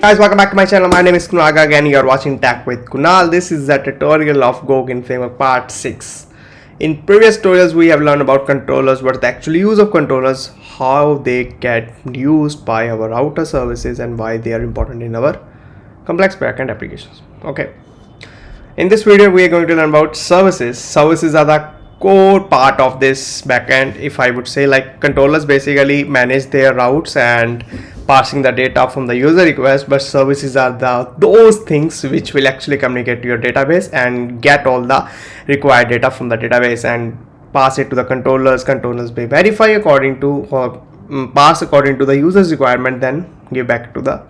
Guys, welcome back to my channel. My name is Kunal again. You are watching Tech with Kunal. This is a tutorial of Goguen Framework part 6. In previous tutorials, we have learned about controllers, what the actual use of controllers, how they get used by our router services, and why they are important in our complex backend applications. Okay. In this video, we are going to learn about services. Services are the core part of this backend. If I would say, like, controllers basically manage their routes and passing the data from the user request, but services are those things which will actually communicate to your database and get all the required data from the database and pass it to the controllers. Controllers may verify according to or pass according to the user's requirement, then give back to the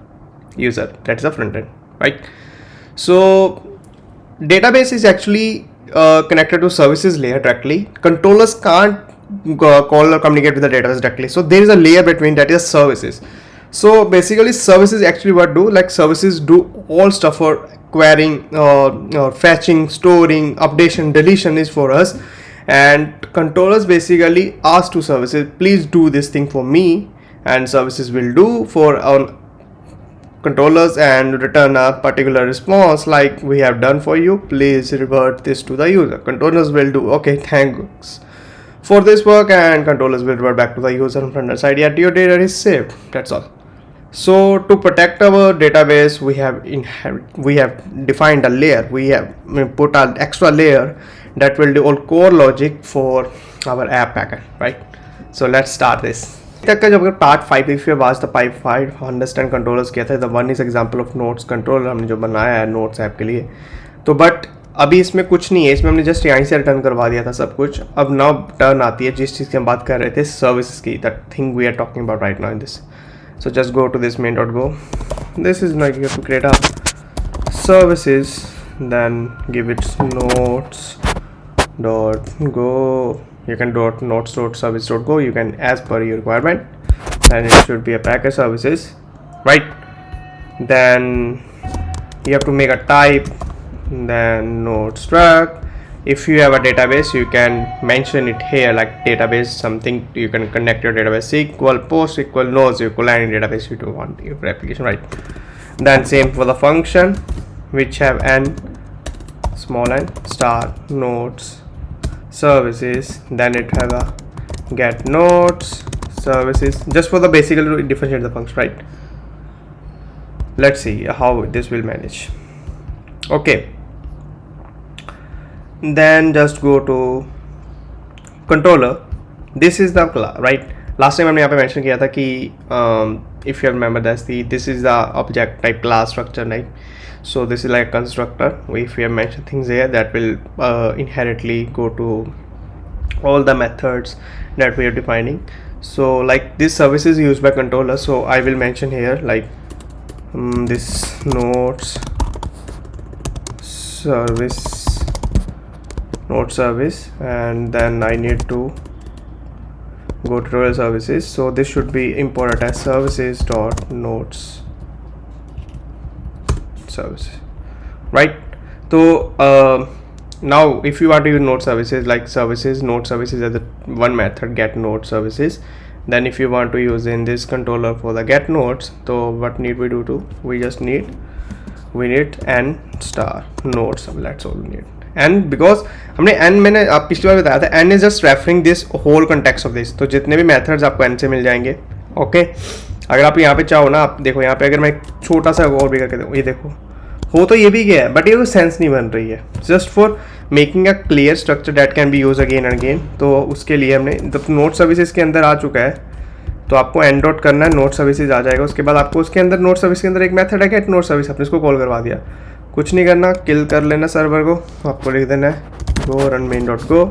user. That's the front end, right? So database is actually connected to services layer directly. Controllers can't call or communicate with the database directly, so there is a layer between, that is services. So basically services actually what do, like, services do all stuff for querying, or fetching, storing, updation, deletion is for us, and controllers basically ask to services, please do this thing for me, and services will do for our controllers and return a particular response like we have done for you, please revert this to the user. Controllers will do, okay, thanks for this work, and controllers will revert back to the user on front end side. Yet your data is saved. That's all. So to protect our database, we have defined a layer. We have put an extra layer that will do all core logic for our app backend, right? So let's start this. तक का जब अगर part 5 if you watch the part 5 understand controllers किया था, the one is example of notes controller हमने जो बनाया है नोट्स ऐप के लिए, तो बट अभी इसमें कुछ नहीं है, इसमें हमने जस्ट यहीं से रिटर्न करवा दिया था सब कुछ. अब नाउ टर्न आती है जिस चीज़ की हम बात कर रहे थे, सर्विसेज की, that thing we are talking about right now in this. So just go to this main.go. This is like you have to create a services, then give it notes.go. You can notes.service.go. You can as per your requirement. Then it should be a package services, right? Then you have to make a type. Then notes struct. If you have a database, you can mention it here, like database something. You can connect your database SQL, PostSQL, NoSQL, any database you do want your application, right? Then same for the function, which have n, small n, star, notes, services. Then it have a get notes, services, just for the basic to differentiate the function, right? Let's see how this will manage. Okay. Then just go to controller. This is the class, right? Last time हमने यहाँ पे mention किया था कि if you remember this is the object type class structure, right? So this is like a constructor. If we have mentioned things here, that will inherently go to all the methods that we are defining. So like this service is used by controller, so I will mention here like this notes service, and then I need to go to tutorial services. So this should be imported as services dot notes services, right? So now if you want to use node services, like services node services as the one method, get node services. Then if you want to use in this controller for the get nodes, so what need we do to, we need n star nodes. That's all we need. And because हमने n, मैंने आप पिछली बार बताया था, n is just referring this whole context of this. तो जितने भी मेथड्स आपको एन से मिल जाएंगे. ओके अगर आप यहाँ पे चाहो ना, आप देखो यहाँ पे अगर मैं एक छोटा सा और भी करके दूँ, ये देखो हो तो ये भी गया है, बट ये कोई सेंस नहीं बन रही है. Just for making a clear structure that can be use again and again. तो उसके लिए हमने जब नोट सर्विसेज के अंदर आ चुका है, तो आपको एंड डॉट करना है, नोट सर्विसेज आ जाएगा. उसके बाद आपको उसके अंदर नोट सर्विस के अंदर एक मेथड है गेट नोट सर्विस, आपने इसको कॉल करवा दिया. कुछ नहीं करना, किल कर लेना सर्वर को. आपको लिख देना है गो रन मेन डॉट गो,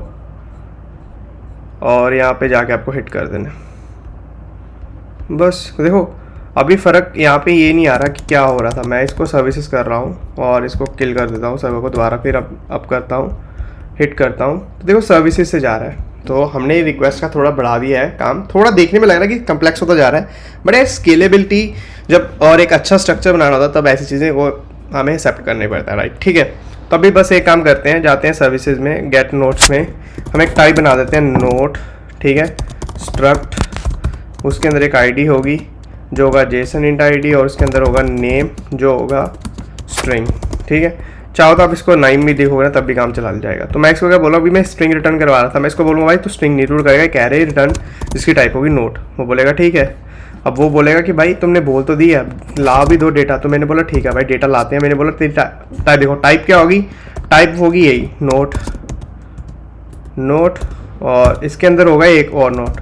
और यहाँ पे जाके आपको हिट कर देना. बस देखो अभी फ़र्क यहाँ पे ये नहीं आ रहा कि क्या हो रहा था. मैं इसको सर्विसेज कर रहा हूँ और इसको किल कर देता हूँ सर्वर को दोबारा, फिर अब करता हूँ, हिट करता हूँ, तो देखो सर्विसेज से जा रहा है. तो हमने रिक्वेस्ट का थोड़ा बढ़ा दिया है काम. थोड़ा देखने में लग रहा है कि कम्प्लेक्स होता जा रहा है, बट यार स्केलेबिलिटी जब और एक अच्छा स्ट्रक्चर बनाना होता तब ऐसी चीज़ें वो हमें एक्सेप्ट करना पड़ता है, राइट? ठीक है. तो अभी बस एक काम करते हैं, जाते हैं सर्विसेज में, गेट नोट्स में हम एक टाइप बना देते हैं नोट, ठीक है, स्ट्रक्ट, उसके अंदर एक आईडी होगी, जो होगा जेसन इंट आईडी, और उसके अंदर होगा नेम जो होगा स्ट्रिंग। ठीक है, चाहो तो आप इसको नाइम भी देखोगे ना तब भी काम चला जाएगा। तो मैं इसको क्या बोला, अभी मैं स्ट्रिंग रिटर्न करवा रहा था, मैं इसको बोलूँगा भाई तो स्ट्रिंग रिटर्न करेगा एक एरे रिटर्न जिसकी टाइप होगी नोट। वो बोलेगा ठीक है। अब वो बोलेगा कि भाई तुमने बोल तो दिया, ला भी दो डेटा। तो मैंने बोला ठीक है भाई डेटा लाते हैं। मैंने बोला टाइप देखो, टाइप क्या होगी, टाइप होगी यही नोट नोट, और इसके अंदर होगा एक और नोट,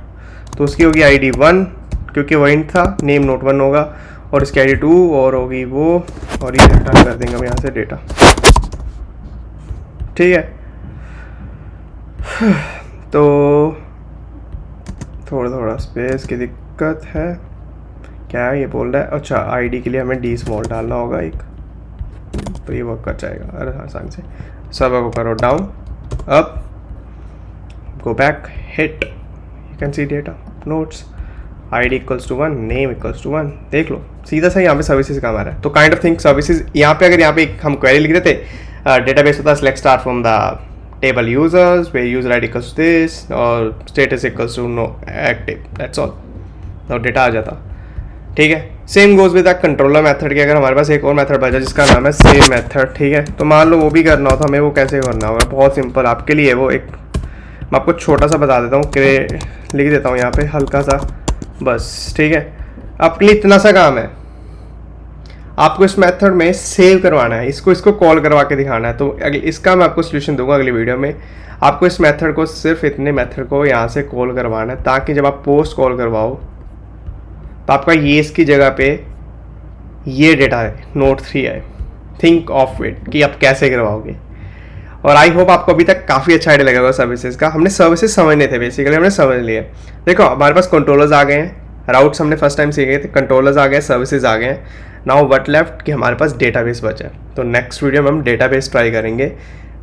तो उसकी होगी ID 1 क्योंकि वो इंट था, नेम नोट 1 होगा, और इसकी ID 2 और होगी वो, और ये रिटर्न कर देंगे हम यहाँ से डेटा। ठीक है, तो थोड़ा स्पेस की दिक्कत है। क्या ये बोल रहा है, अच्छा ID के लिए हमें डी स्मॉल डालना होगा एक, तो ये वर्क कर जाएगा अरे आसानी से। सर्वर को करो down, up, go back, hit, you can see data notes, ID equals to 1, name equals to 1। देख लो सीधा सा यहाँ पे सर्विसेज काम आ रहा है। तो काइंड ऑफ थिंक सर्विसेज यहाँ पे, अगर यहाँ पे हम क्वेरी लिख देते, डेटाबेस होता है select star from the table users where user ID equals to this और status equals to no active, that's all, और डेटा आ जाता। ठीक है, same goes with the controller method की। अगर हमारे पास एक और मेथड बचा जिसका नाम है सेव मेथड, ठीक है, तो मान लो वो भी करना हो तो हमें वो कैसे करना होगा, बहुत सिंपल आपके लिए वो एक, मैं आपको छोटा सा बता देता हूँ, लिख देता हूँ यहाँ पे हल्का सा बस। ठीक है, आपके लिए इतना सा काम है, आपको इस मेथड में सेव करवाना है, इसको कॉल करवा के दिखाना है। तो इसका मैं आपको सोल्यूशन दूंगा अगली वीडियो में। आपको इस मेथड को, सिर्फ इतने मेथड को यहाँ से कॉल करवाना है, ताकि जब आप पोस्ट कॉल करवाओ तो आपका ये इसकी जगह पे ये डेटा है नोट 3 है। थिंक ऑफ इट कि आप कैसे करवाओगे। और आई होप आपको अभी तक काफ़ी अच्छा आइडिया लगेगा सर्विसेज का। हमने सर्विसेज समझने थे, बेसिकली हमने समझ लिए। देखो हमारे पास कंट्रोलर्स आ गए हैं, राउट्स हमने फर्स्ट टाइम सीखे थे, कंट्रोलर्स आ गए, सर्विसेज आ गए। नाउ व्हाट लेफ्ट कि हमारे पास डेटाबेस बचा है। तो नेक्स्ट वीडियो में हम डेटाबेस ट्राई करेंगे,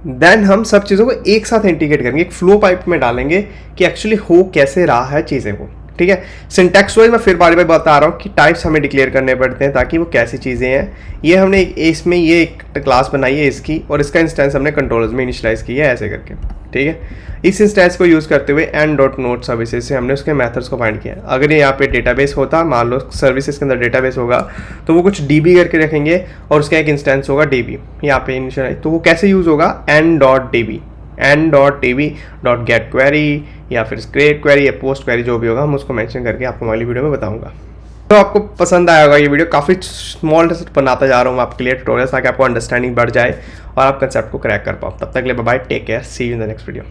देन हम सब चीज़ों को एक साथ इंटीग्रेट करेंगे, एक फ्लो पाइप में डालेंगे कि एक्चुअली हो कैसे रहा है चीज़ें को। ठीक है, सिंटैक्स वाइज मैं फिर बार बार बता रहा हूँ कि टाइप्स हमें डिक्लेयर करने पड़ते हैं ताकि वो कैसी चीज़ें हैं। ये हमने इसमें ये एक क्लास बनाई है इसकी, और इसका इंस्टेंस हमने कंट्रोलर्स में इनिशियलाइज किया है ऐसे करके। ठीक है, इस इंस्टेंस को यूज़ करते हुए एंड डॉट नोट सर्विसेज से हमने उसके मेथड्स को फाइंड किया। अगर ये यहाँ पे डेटाबेस होता, मान लो सर्विसेज के अंदर डेटाबेस होगा, तो वो कुछ DB करके रखेंगे और उसका एक इंस्टेंस होगा DB यहाँ पे इनिशियलाइज। तो वो कैसे यूज़ होगा, and dot DB, n.db.get query या फिर create query या post query जो भी होगा, हम उसको मेंशन करके आपको अगली वीडियो में बताऊंगा। तो आपको पसंद आया होगा ये वीडियो, काफ़ी स्मॉल बनाता जा रहा हूँ आपके लिए ट्यूटोरियल, ताकि आपको अंडरस्टैंडिंग बढ़ जाए और आप कंसेप्ट को क्रैक कर पाओ। तब तक के लिए bye, take care, see you in the next video.